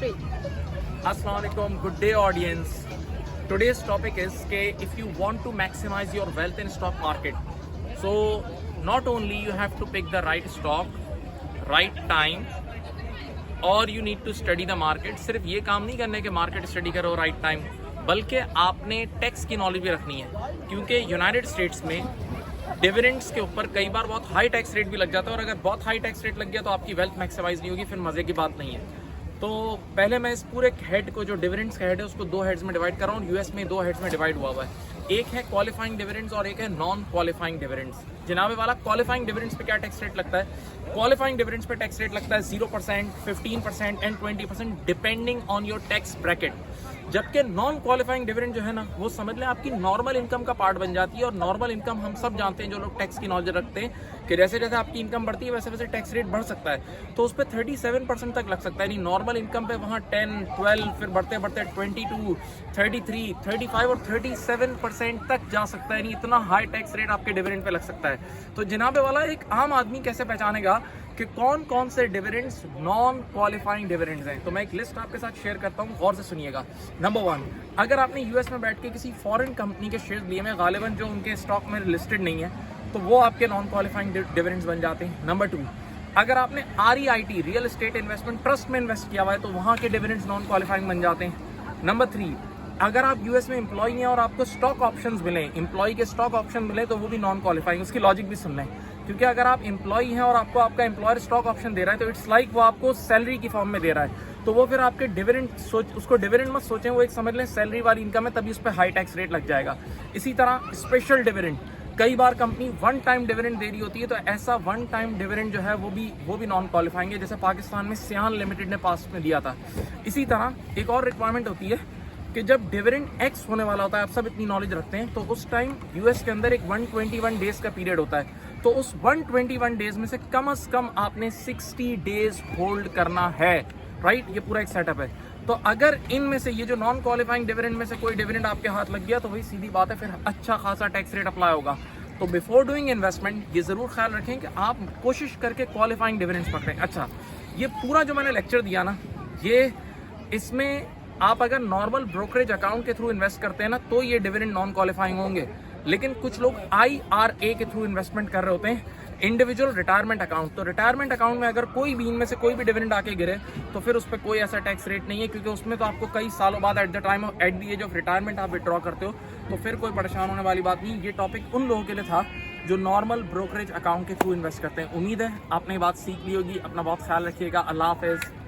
free. Assalamualaikum, good day audience. Today's topic is if you want to maximize your wealth in stock market, so not only you have to pick the right stock, right time, और you need to study the market. सिर्फ ये काम नहीं करने के market study करो right time, बल्कि आपने टैक्स की नॉलेज भी रखनी है, क्योंकि यूनाइटेड स्टेट्स में डिविडेंड्स के ऊपर कई बार बहुत हाई टैक्स रेट भी लग जाता है, और अगर बहुत हाई टैक्स रेट लग गया तो आपकी वेल्थ मैक्सिमाइज नहीं होगी, फिर मजे की बात नहीं है। तो पहले मैं इस पूरे हेड को, जो डिविडेंड्स का हेड है, उसको दो हेड्स में डिवाइड कर रहा हूँ। यूएस में दो हेड्स में डिवाइड हुआ हुआ है, एक है क्वालिफाइंग डिविडेंड्स और एक है नॉन क्वालिफाइंग डिविडेंड्स। जनाबे वाला, क्वालिफाइंग डिविडेंड्स पे क्या टैक्स रेट लगता है? क्वालिफाइंग डिविडेंड्स पे टैक्स रेट लगता है 0%, 15% and 20% depending on your tax bracket. जबकि नॉन क्वालिफाइंग डिविडेंड जो है ना, वो समझ लें आपकी नॉर्मल इनकम का पार्ट बन जाती है। और नॉर्मल इनकम हम सब जानते हैं, जो लोग टैक्स की नॉलेज रखते हैं, कि जैसे जैसे आपकी इनकम बढ़ती है वैसे वैसे टैक्स रेट बढ़ सकता है। तो उस पर 37% तक लग सकता है, यानी नॉर्मल इनकम पे वहाँ 10, 12, फिर बढ़ते बढ़ते 22, 33, 35 और 37% तक जा सकता है। यानी इतना हाई टैक्स रेट आपके डिविडेंड पे लग सकता है। तो जनाबे वाला, एक आम आदमी कैसे पहचानेगा कि कौन कौन से डिविडेंड्स नॉन क्वालिफाइंग डिविडेंड्स हैं? तो मैं एक लिस्ट आपके साथ शेयर करता हूँ, गौर से सुनिएगा। नंबर 1, अगर आपने यूएस में बैठ के किसी फॉरेन कंपनी के शेयर लिए हैं, गालिबन जो उनके स्टॉक में लिस्टेड नहीं है, तो वो आपके नॉन क्वालिफाइंग डिविडेंड्स बन जाते हैं। नंबर 2, अगर आपने REIT real estate investment trust में इन्वेस्ट किया हुआ है, तो वहाँ के डिविडेंड्स नॉन क्वालिफाइंग बन जाते हैं। नंबर 3, अगर आप यूएस में एम्प्लॉय हैं और आपको स्टॉक ऑप्शंस मिले, एम्प्लॉय के स्टॉक ऑप्शन मिले, तो वो भी नॉन क्वालिफाइंग। उसकी लॉजिक भी सुन लें, क्योंकि अगर आप एम्प्लॉय हैं और आपको आपका एम्प्लॉयर स्टॉक ऑप्शन दे रहा है, तो इट्स लाइक वो आपको सैलरी की फॉर्म में दे रहा है। तो वो फिर आपके डिविडेंड उसको डिविडेंड मत सोचें, वो एक समझ लें सैलरी वाली इनकम है, तभी उस पर हाई टैक्स रेट लग जाएगा। इसी तरह स्पेशल डिविडेंड, कई बार कंपनी वन टाइम डिविडेंड दे रही होती है, तो ऐसा वन टाइम डिविडेंड जो है वो भी नॉन क्वालिफाइंग है, जैसे पाकिस्तान में सियान लिमिटेड ने पास में दिया था। इसी तरह एक और रिक्वायरमेंट होती है कि जब डिविडेंड एक्स होने वाला होता है, आप सब इतनी नॉलेज रखते हैं, तो उस टाइम यूएस के अंदर एक 121 डेज का पीरियड होता है। तो उस 121 डेज में से कम आपने 60 डेज होल्ड करना है, राइट? ये पूरा एक सेटअप है। तो अगर इनमें से ये जो नॉन क्वालिफाइंग डिविडेंड में से कोई डिविडेंड आपके हाथ लग गया, तो वही सीधी बात है, फिर अच्छा खासा टैक्स रेट अप्लाई होगा। तो बिफोर डूइंग इन्वेस्टमेंट ये जरूर ख्याल रखें कि आप कोशिश करके क्वालिफाइंग डिविडेंड्स पकड़ें। अच्छा, ये पूरा जो मैंने लेक्चर दिया ना, ये इसमें आप अगर नॉर्मल ब्रोकरेज अकाउंट के थ्रू इन्वेस्ट करते हैं ना, तो ये डिविडेंड नॉन क्वालिफाइंग होंगे। लेकिन कुछ लोग IRA के थ्रू इन्वेस्टमेंट कर रहे होते हैं, इंडिविजुअल रिटायरमेंट अकाउंट। तो रिटायरमेंट अकाउंट में अगर कोई भी इनमें से कोई भी डिविडेंड आके गिरे, तो फिर उस पर कोई ऐसा टैक्स रेट नहीं है, क्योंकि उसमें तो आपको कई सालों बाद at the age of retirement आप विड्रॉ करते हो, तो फिर कोई परेशान होने वाली बात नहीं। ये टॉपिक उन लोगों के लिए था जो नॉर्मल ब्रोकरेज अकाउंट के थ्रू इन्वेस्ट करते हैं। उम्मीद है आपने ये बात सीख ली होगी। अपना बहुत ख्याल रखिएगा। अल्लाह हाफिज़।